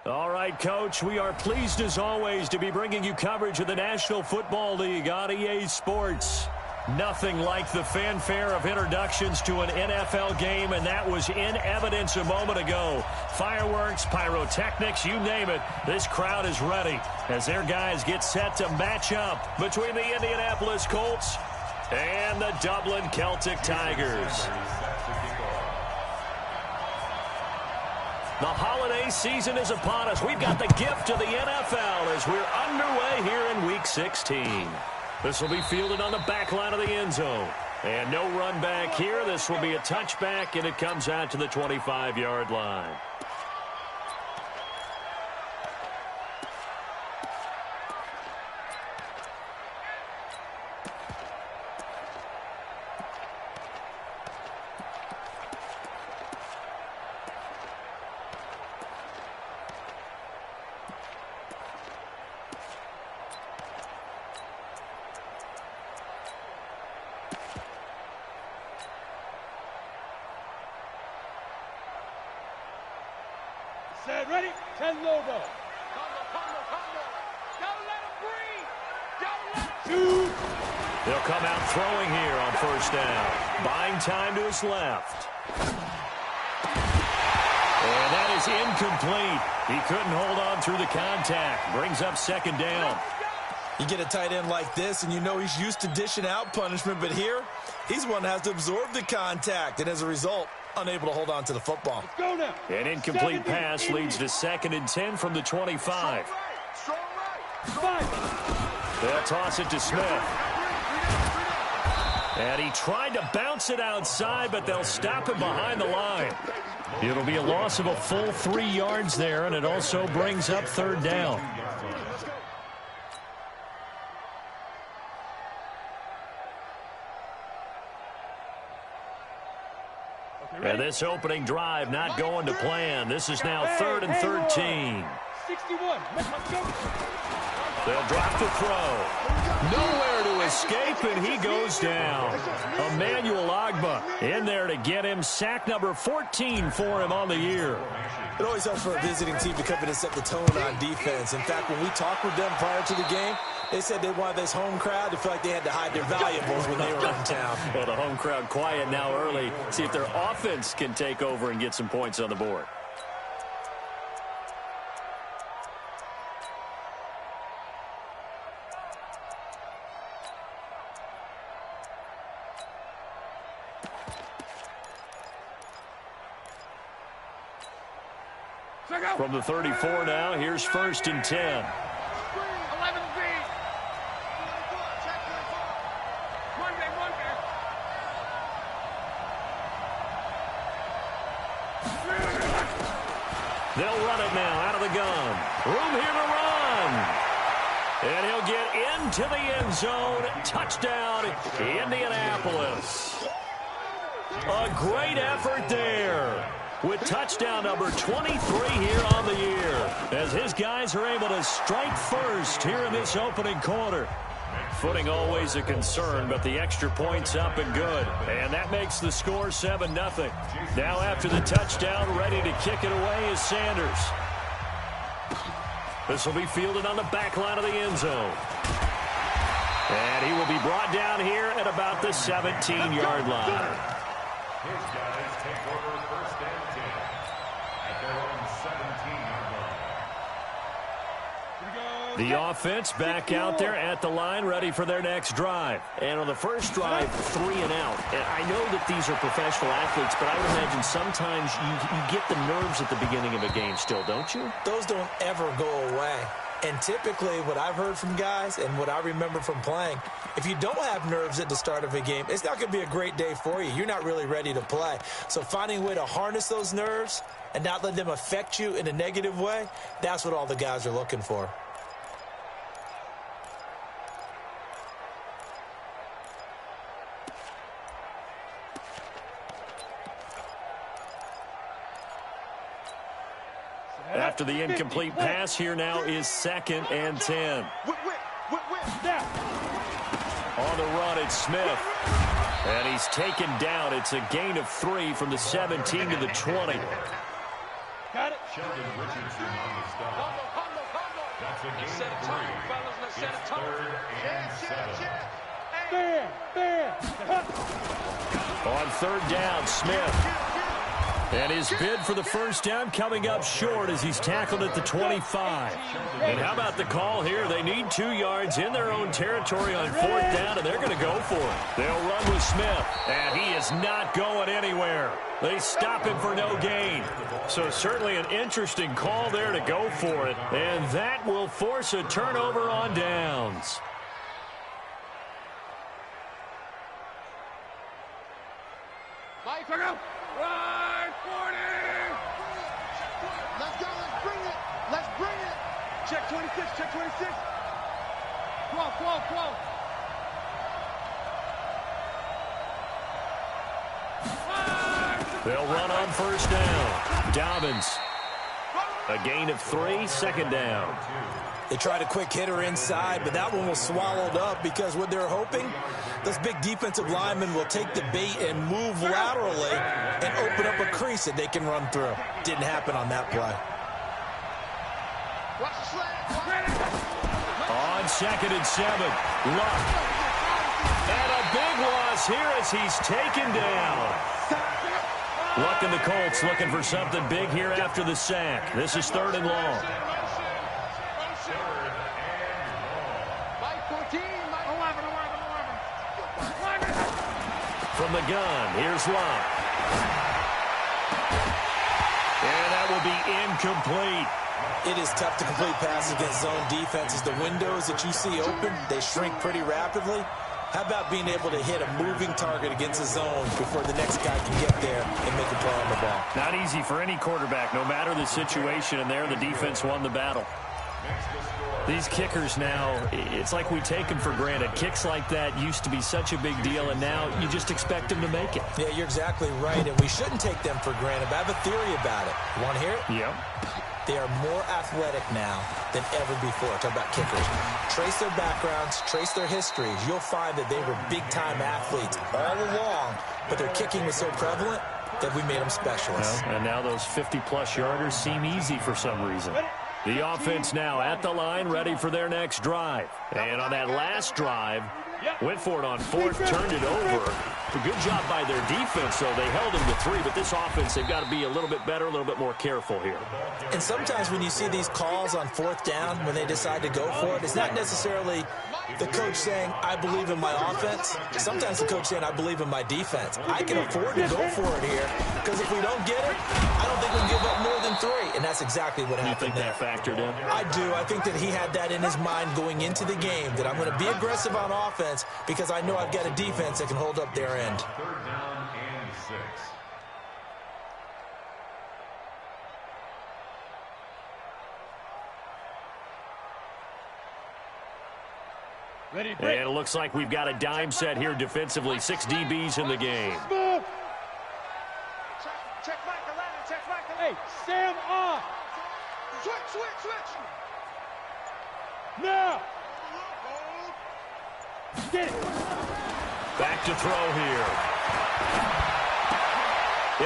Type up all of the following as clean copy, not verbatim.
All right, Coach, we are pleased as always to be bringing you coverage of the National Football League on EA Sports. Nothing like the fanfare of introductions to an NFL game, and that was in evidence a moment ago. Fireworks, pyrotechnics, you name it. This crowd is ready as their guys get set to match up between the Indianapolis Colts and the Dublin Celtic Tigers. The holiday season is upon us. We've got the gift of the NFL as we're underway here in Week 16. This will be fielded on the back line of the end zone. And no run back here. This will be a touchback, and it comes out to the 25-yard line. Ready? 10 Lobo. Combo. Don't let him breathe. Don't let him Shoot. They'll come out throwing here on first down. Buying time to his left. And that is incomplete. He couldn't hold on through the contact. Brings up second down. You get a tight end like this, and you know he's used to dishing out punishment, but here, he's one that has to absorb the contact, and as a result, unable to hold on to the football. Let's go now. An incomplete pass leads to 2nd and 10 from the 25. They'll toss it to Smith. And he tried to bounce it outside, but they'll stop him behind the line. It'll be a loss of a full 3 yards there, and it also brings up third down. And this opening drive not going to plan. This is now 3rd and 13. 61. Let's go. They'll drop the throw. Nowhere to escape, and he goes down. Emmanuel Ogbah in there to get him. Sack number 14 for him on the year. It always helps for a visiting team to come in and set the tone on defense. In fact, when we talked with them prior to the game, they said they wanted this home crowd to feel like they had to hide their valuables when they were in town. Well, the home crowd quiet now early. See if their offense can take over and get some points on the board. From the 34 now, here's 1st and 10. 11 feet. Monday. They'll run it now out of the gun. Room here to run. And he'll get into the end zone. Touchdown, Indianapolis. A great effort there, with touchdown number 23 here on the year, as his guys are able to strike first here in this opening quarter. Footing always a concern, but the extra point's up and good. And that makes the score 7-0. Now after the touchdown, ready to kick it away is Sanders. This will be fielded on the back line of the end zone. And he will be brought down here at about the 17-yard line. His guys take over 1st and 10 at their own 17-yard line. The offense back out there at the line, ready for their next drive. And on the first drive, 3 and out. And I know that these are professional athletes, but I would imagine sometimes you get the nerves at the beginning of a game still, don't you? Those don't ever go away. And typically, what I've heard from guys and what I remember from playing, if you don't have nerves at the start of a game, it's not going to be a great day for you. You're not really ready to play. So finding a way to harness those nerves and not let them affect you in a negative way, that's what all the guys are looking for. After the incomplete pass, here now is 2nd and 10. On the run, it's Smith. And he's taken down. It's a gain of 3 from the 17 to the 20. Got it. Sheldon Richardson on the stop. That's a gain Set a of time, 3. fellas. Let's set a It's time. 3rd and 7. Stand. On 3rd down, Smith. And his bid for the first down coming up short as he's tackled at the 25. And how about the call here? They need 2 yards in their own territory on 4th down, and they're going to go for it. They'll run with Smith, and he is not going anywhere. They stop him for no gain. So certainly an interesting call there to go for it, and that will force a turnover on downs. Mike, go. Right, 40. Let's go. Let's bring it. Check 26. Check 26. 12. They'll run on 1st down. Dobbins. A gain of 3, 2nd down. They tried a quick hitter inside, but that one was swallowed up because what they're hoping, those big defensive linemen will take the bait and move laterally and open up a crease that they can run through. Didn't happen on that play. Watch the slant. On 2nd and 7. Luck. And a big loss here as he's taken down. Luck and the Colts looking for something big here after the sack. This is 3rd and long. Mike, 14. Mike, 11. From the gun, here's Luck. And that will be incomplete. It is tough to complete passes against zone defenses. The windows that you see open, they shrink pretty rapidly. How about being able to hit a moving target against a zone before the next guy can get there and make a play on the ball? Not easy for any quarterback, no matter the situation, and there the defense won the battle. These kickers now, it's like we take them for granted. Kicks like that used to be such a big deal, and now you just expect them to make it. Yeah, you're exactly right, and we shouldn't take them for granted. But I have a theory about it. You want to hear it? Yep. They are more athletic now than ever before. Talk about kickers. Trace their backgrounds, trace their histories. You'll find that they were big-time athletes all along, but their kicking was so prevalent that we made them specialists. Well, and now those 50-plus yarders seem easy for some reason. The offense now at the line, ready for their next drive. And on that last drive, went for it on 4th, turned it over. A good job by their defense, though. They held them to 3, but this offense, they've got to be a little bit better, a little bit more careful here. And sometimes when you see these calls on 4th down, when they decide to go for it, it's not necessarily the coach saying, I believe in my offense. Sometimes the coach saying, I believe in my defense. I can afford to go for it here, because if we don't get it, I don't think we'll give up more than 3. And that's exactly what happened there. You think that factored in? I do. I think that he had that in his mind going into the game, that I'm going to be aggressive on offense because I know I've got a defense that can hold up their end. 3rd down and 6. Ready, And break. it looks like we've got a dime set here defensively. 6 DBs in the game. Move. Check Mike 11. Check Mike 11. Hey, Sam off. Switch. Now. Get it. Back to throw here.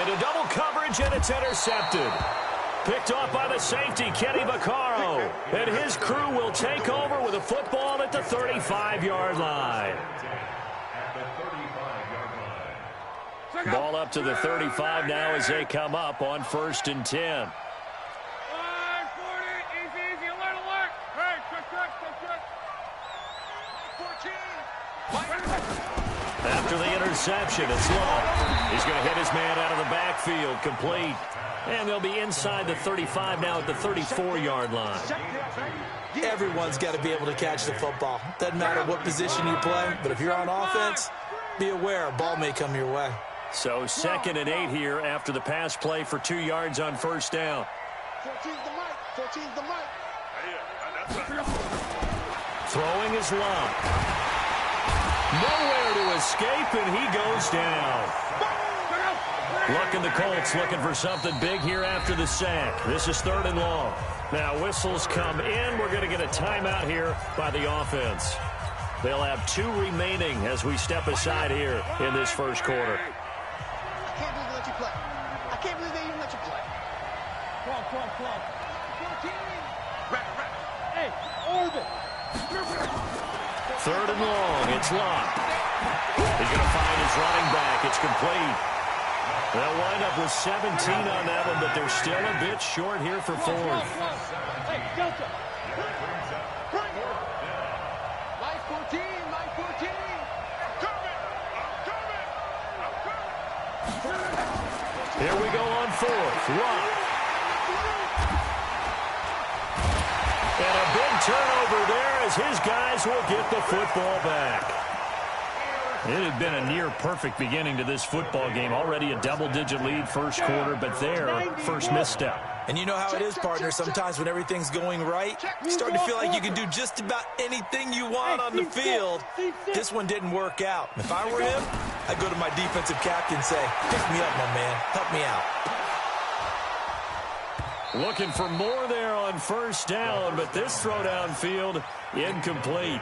Into double coverage, and it's intercepted. Picked off by the safety, Kenny Vaccaro. And his crew will take over with a football at the 35-yard line. Ball up to the 35 now as they come up on 1st and 10. 40. Easy. Alert. Hey, check. 14. After the interception, it's Long. He's going to hit his man out of the backfield, complete. And they'll be inside the 35 now at the 34-yard line. Everyone's got to be able to catch the football. Doesn't matter what position you play, but if you're on offense, be aware a ball may come your way. So 2nd and 8 here after the pass play for 2 yards on 1st down. 14's the mic. Throwing is Long. Nowhere to escape, and he goes down. Luck and the Colts looking for something big here after the sack. This is 3rd and long. Now whistles come in. We're going to get a timeout here by the offense. They'll have 2 remaining as we step aside here in this first quarter. I can't believe they let you play. I can't believe they even let you play. Hey, orbit. Third and long. It's locked. He's going to find his running back. It's complete. They'll wind up with 17 on that one, but they're still a bit short here for fourth. Hey, Delta. Mike 14, Mike 14. Here we go on fourth. Lock. And a big turnover there as his guys will get the football back. It had been a near-perfect beginning to this football game. Already a double-digit lead first quarter, but their first misstep. And you know how it is, partner. Sometimes when everything's going right, you start to feel like you can do just about anything you want on the field. This one didn't work out. If I were him, I'd go to my defensive captain and say, pick me up, my man. Help me out. Looking for more there on first down, but this throw downfield, incomplete.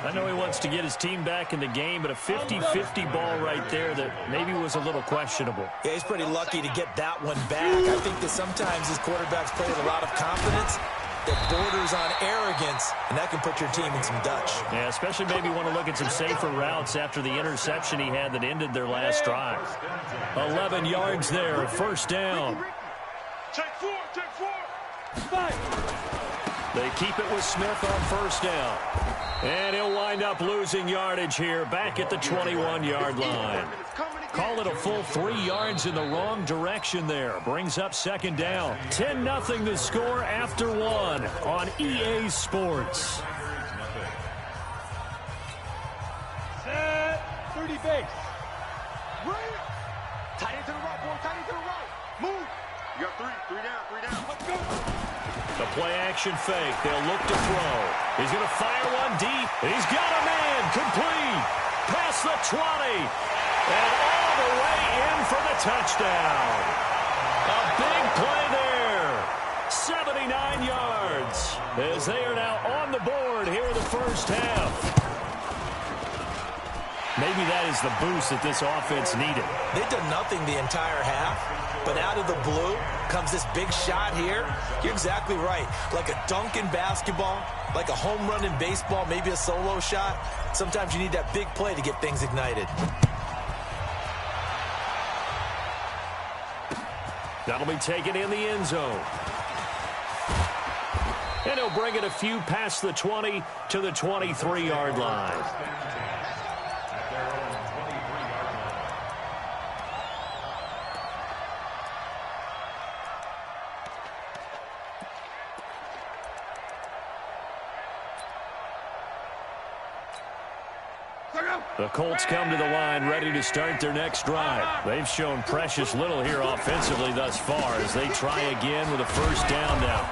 I know he wants to get his team back in the game, but a 50-50 ball right there that maybe was a little questionable. Yeah, he's pretty lucky to get that one back. I think that sometimes his quarterbacks play with a lot of confidence that borders on arrogance, and that can put your team in some Dutch. Yeah, especially maybe want to look at some safer routes after the interception he had that ended their last drive. 11 yards there, first down. Take four. They keep it with Smith on first down. And he'll wind up losing yardage here back at the 21-yard line. Call it a full 3 yards in the wrong direction there. Brings up second down. 10-0 the score after one on EA Sports. Set. 30 base. Tight end to the right, boy. Tight end to the right. Move. You got three down. Let's go. The play-action fake. They'll look to throw. He's going to fire one deep. He's got a man. Complete. Past the 20. And all the way in for the touchdown. A big play there. 79 yards. As they are now on the board here in the first half. Maybe that is the boost that this offense needed. They've done nothing the entire half, but out of the blue comes this big shot here. You're exactly right. Like a dunk in basketball, like a home run in baseball, maybe a solo shot. Sometimes you need that big play to get things ignited. That'll be taken in the end zone. And he'll bring it a few past the 20 to the 23-yard line. The Colts come to the line ready to start their next drive. They've shown precious little here offensively thus far as they try again with a first down now.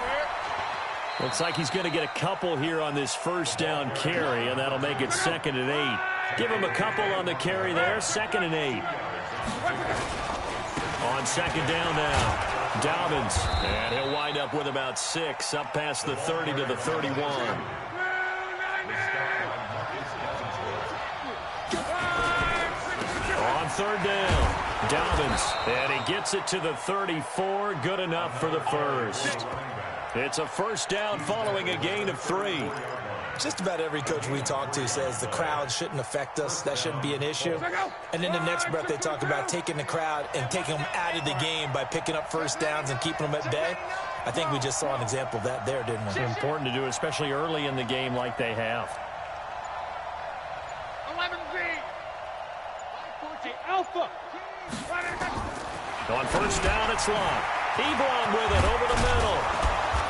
Looks like he's going to get a couple here on this first down carry, and that'll make it 2nd and 8. Give him a couple on the carry there, 2nd and 8. On second down now, Dobbins, and he'll wind up with about 6, up past the 30 to the 31. On third down, Dobbins, and he gets it to the 34, good enough for the first. It's a first down following a gain of 3. Just about every coach we talk to says the crowd shouldn't affect us. That shouldn't be an issue. And in the next breath, they talk about taking the crowd and taking them out of the game by picking up first downs and keeping them at bay. I think we just saw an example of that there, didn't we? It's important to do, especially early in the game like they have. 11Z. Hey, Alpha. On first down, it's long. Ebron with it over the middle.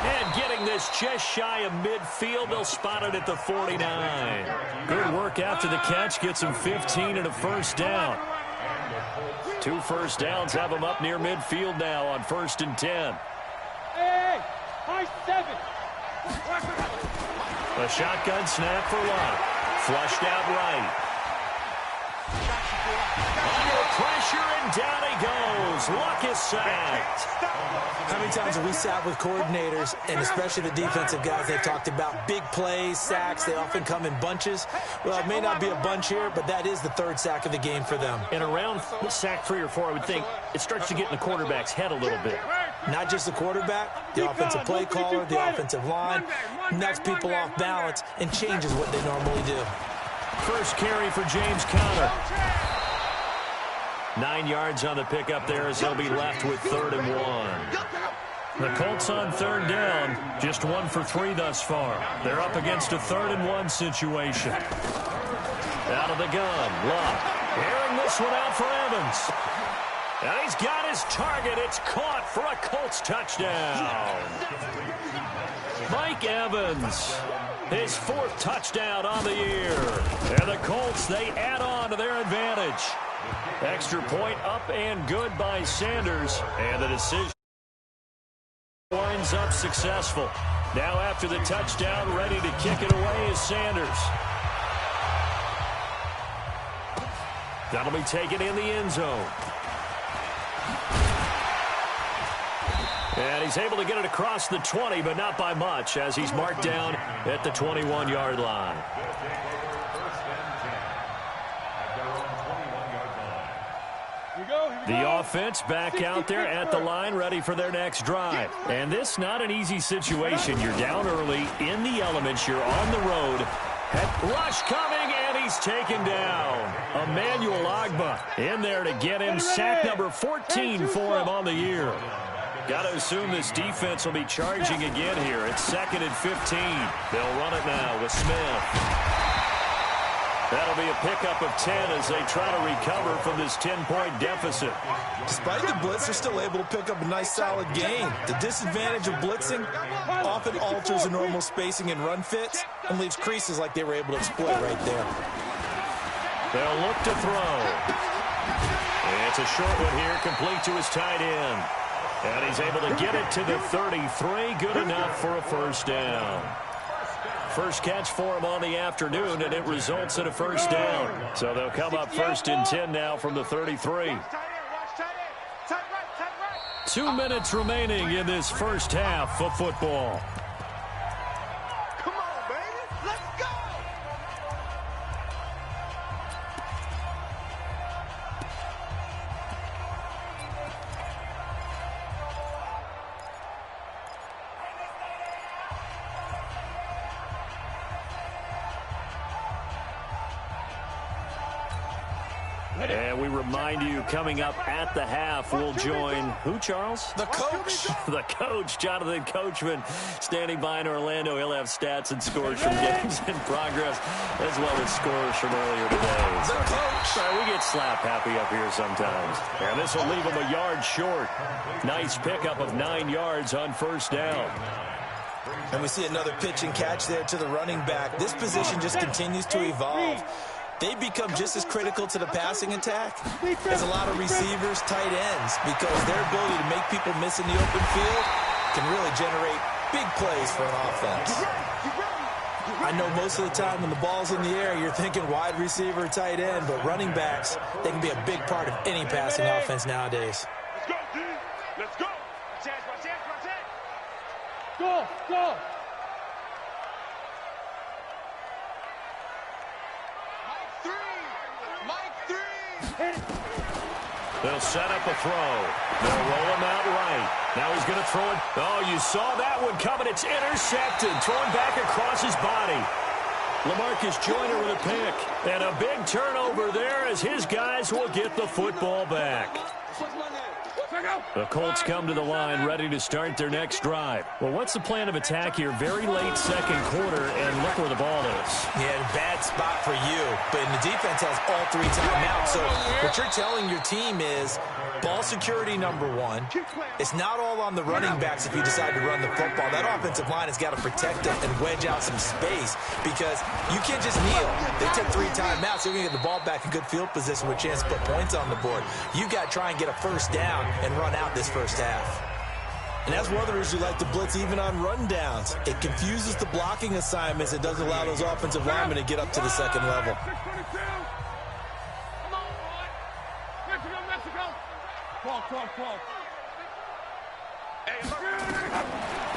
And getting this just shy of midfield, they'll spot it at the 49. Good work after the catch, gets him 15 and a first down. 2 first downs have him up near midfield now on 1st and 10. Hey, high 7. A shotgun snap for Locke. Flushed out right. Under pressure, and down he goes. Luck is sacked. How many times have we sat with coordinators, and especially the defensive guys, they've talked about big plays, sacks. They often come in bunches. Well, it may not be a bunch here, but that is the 3rd sack of the game for them. And around sack 3 or 4, I would think it starts to get in the quarterback's head a little bit. Not just the quarterback, the offensive play caller, the offensive line, knocks people off balance and changes what they normally do. First carry for James Conner. 9 yards on the pickup there as he'll be left with 3rd and 1. The Colts on 3rd down, just 1 for 3 thus far. They're up against a 3rd and 1 situation. Out of the gun, Luck. Airing this one out for Evans. And he's got his target. It's caught for a Colts touchdown. Mike Evans, his 4th touchdown on the year. And the Colts, they add on to their advantage. Extra point up and good by Sanders. And the decision winds up successful. Now after the touchdown, ready to kick it away is Sanders. That'll be taken in the end zone. And he's able to get it across the 20, but not by much, as he's marked down at the 21-yard line. The offense back out there at the line, ready for their next drive. And this not an easy situation. You're down early, in the elements, you're on the road. Rush coming, and he's taken down. Emmanuel Ogbah in there to get him. Sack number 14 for him on the year. Got to assume this defense will be charging again here. It's 2nd and 15. They'll run it now with Smith. That'll be a pickup of 10 as they try to recover from this 10-point deficit. Despite the blitz, they're still able to pick up a nice, solid gain. The disadvantage of blitzing often alters the normal spacing and run fits and leaves creases like they were able to exploit right there. They'll look to throw. It's a short one here, complete to his tight end. And he's able to get it to the 33. Good enough for a first down. First catch for him on the afternoon, and it results in a first down. So they'll come up 1st and 10 now from the 33. 2 minutes remaining in this first half of football. Come on, baby. Let's go. And we remind you, coming up at the half, we'll join who, Charles? The coach. The coach, Jonathan Coachman, standing by in Orlando. He'll have stats and scores from games in progress, as well as scores from earlier today. The coach. Sorry, we get slap happy up here sometimes. And this will leave him a yard short. Nice pickup of 9 yards on first down. And we see another pitch and catch there to the running back. This position just continues to evolve. They become just as critical to the passing attack as a lot of receivers, tight ends, because their ability to make people miss in the open field can really generate big plays for an offense. I know most of the time when the ball's in the air, you're thinking wide receiver, tight end, but running backs, they can be a big part of any passing offense nowadays. Let's go, D. Let's go. Go, go. They'll set up a throw. They'll roll him out right. Now he's going to throw it. Oh, you saw that one coming. It's intercepted. Thrown back across his body. LaMarcus Joyner with a pick. And a big turnover there as his guys will get the football back. The Colts come to the line ready to start their next drive. Well, what's the plan of attack here? Very late second quarter, and look where the ball is. Yeah, bad spot for you. But the defense has all 3 timeouts. So what you're telling your team is ball security number 1. It's not all on the running backs if you decide to run the football. That offensive line has got to protect them and wedge out some space because you can't just kneel. They took 3 timeouts. They're going to get the ball back in good field position with a chance to put points on the board. You got to try and get a first down and run out this first half. And that's one of the reasons you like to blitz even on rundowns. It confuses the blocking assignments. It doesn't allow those offensive linemen to get up to the second level. Come on, boy. Mexico, Mexico. Call.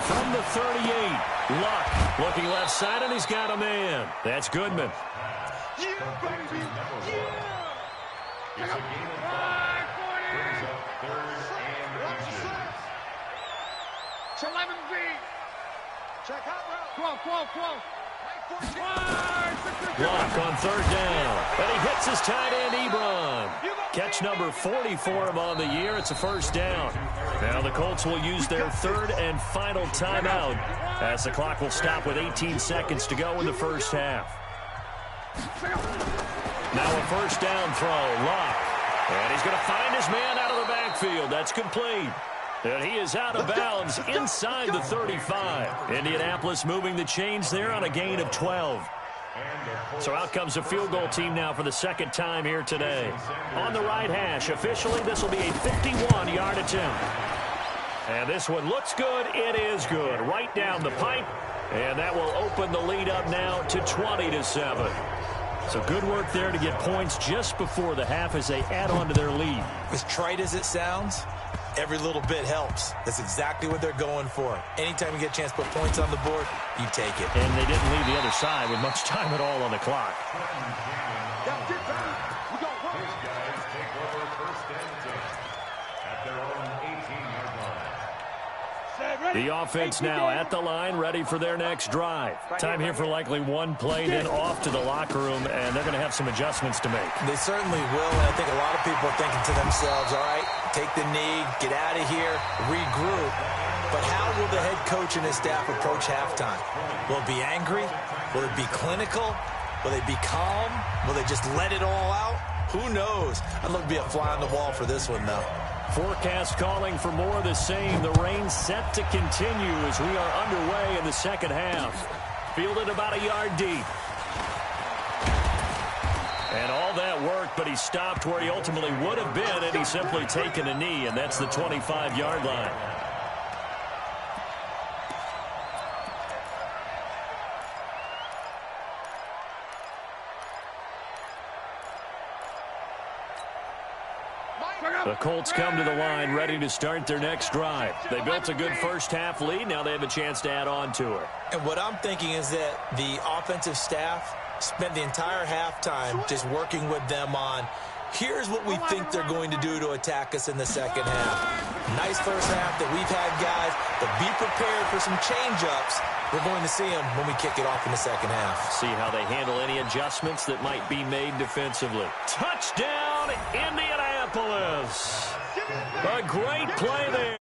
From the 38, Luck looking left side, and he's got a man. That's Goodman. Yeah, baby. Yeah. 11Z. Check out, 12. Block on third down. And he hits his tight end, Ebron. Catch number 40 for him on the year. It's a first down. Now the Colts will use their third and final timeout as the clock will stop with 18 seconds to go in the first half. Now a first down throw. Lock. And he's going to find his man out of the backfield. That's complete. And he is out of bounds inside the 35. Indianapolis moving the chains there on a gain of 12. So out comes a field goal team now for the second time here today. On the right hash, officially this will be a 51-yard attempt. And this one looks good. It is good. Right down the pipe. And that will open the lead up now to 20-7. So good work there to get points just before the half as they add on to their lead. As trite as it sounds, every little bit helps. That's exactly what they're going for. Anytime you get a chance to put points on the board, you take it. And they didn't leave the other side with much time at all on the clock. That's it, baby. We got one. These guys take over first and 10 at their own 18-yard line. The offense now at the line, ready for their next drive. Time here for likely one play, then off to the locker room, and they're going to have some adjustments to make. They certainly will, and I think a lot of people are thinking to themselves, all right, take the knee, get out of here, regroup. But how will the head coach and his staff approach halftime? Will it be angry? Will it be clinical? Will they be calm? Will they just let it all out? Who knows? I'd love to be a fly on the wall for this one, though. Forecast calling for more of the same. The rain set to continue as we are underway in the second half. Fielded about a yard deep. And all that worked, but he stopped where he ultimately would have been, and he's simply taken a knee, and that's the 25-yard line. The Colts come to the line ready to start their next drive. They built a good first-half lead. Now they have a chance to add on to it. And what I'm thinking is that the offensive staff spent the entire halftime just working with them on, here's what we think they're going to do to attack us in the second half. Nice first half that we've had, guys, but be prepared for some change-ups. We're going to see them when we kick it off in the second half. See how they handle any adjustments that might be made defensively. Touchdown, Indianapolis. A great play there.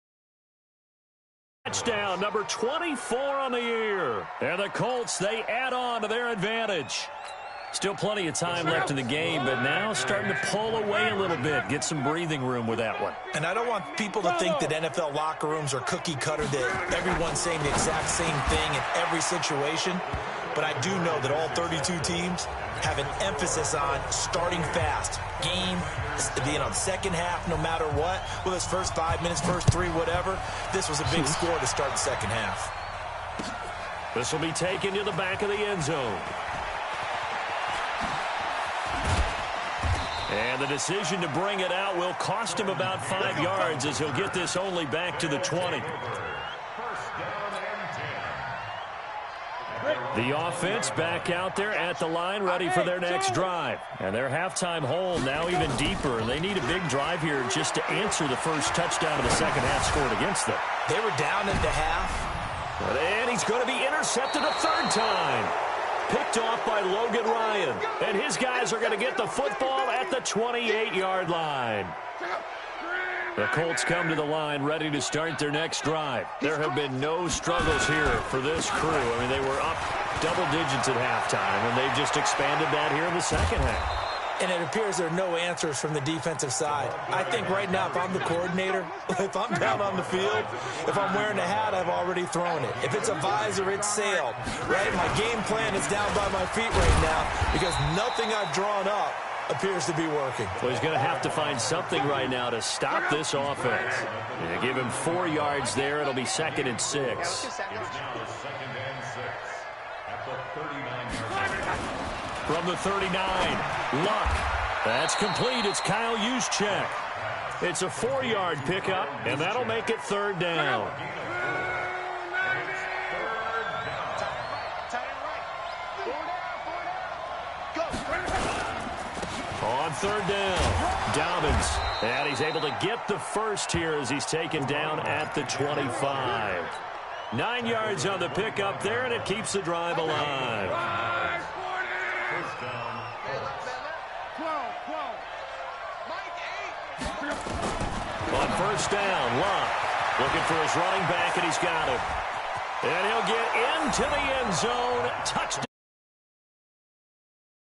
Touchdown, number 24 on the year. And the Colts, they add on to their advantage. Still plenty of time left in the game, but now starting to pull away a little bit. Get some breathing room with that one. And I don't want people to think that NFL locker rooms are cookie cutter, that everyone's saying the exact same thing in every situation. But I do know that all 32 teams have an emphasis on starting fast. Game, second half, no matter what. Well, it's first 5 minutes, first 3, whatever. This was a big score to start the second half. This will be taken to the back of the end zone. And the decision to bring it out will cost him about 5 yards as he'll get this only back to the 20. The offense back out there at the line, ready for their next drive. And their halftime hole now even deeper. And they need a big drive here just to answer the first touchdown of the second half scored against them. They were down at the half. And he's going to be intercepted a third time. Picked off by Logan Ryan. And his guys are going to get the football at the 28-yard line. The Colts come to the line ready to start their next drive. There have been no struggles here for this crew. I mean, they were up double digits at halftime, and they've just expanded that here in the second half. And it appears there are no answers from the defensive side. I think right now, if I'm the coordinator, if I'm down on the field, if I'm wearing a hat, I've already thrown it. If it's a visor, it's sailed, right? My game plan is down by my feet right now because nothing I've drawn up appears to be working. Well, he's going to have to find something right now to stop this offense. Yeah, give him 4 yards there. It'll be 2nd and 6. It's now 2nd and 6 at the 39-yard line. From the 39, Luck. That's complete. It's Kyle Juszczyk. It's a 4-yard pickup, and that'll make it 3rd down. On 3rd down, Dobbins. And he's able to get the first here as he's taken down at the 25. 9 yards on the pickup there, and it keeps the drive alive. First down. 12. On first down, Locke looking for his running back, and he's got him. And he'll get into the end zone. Touchdown.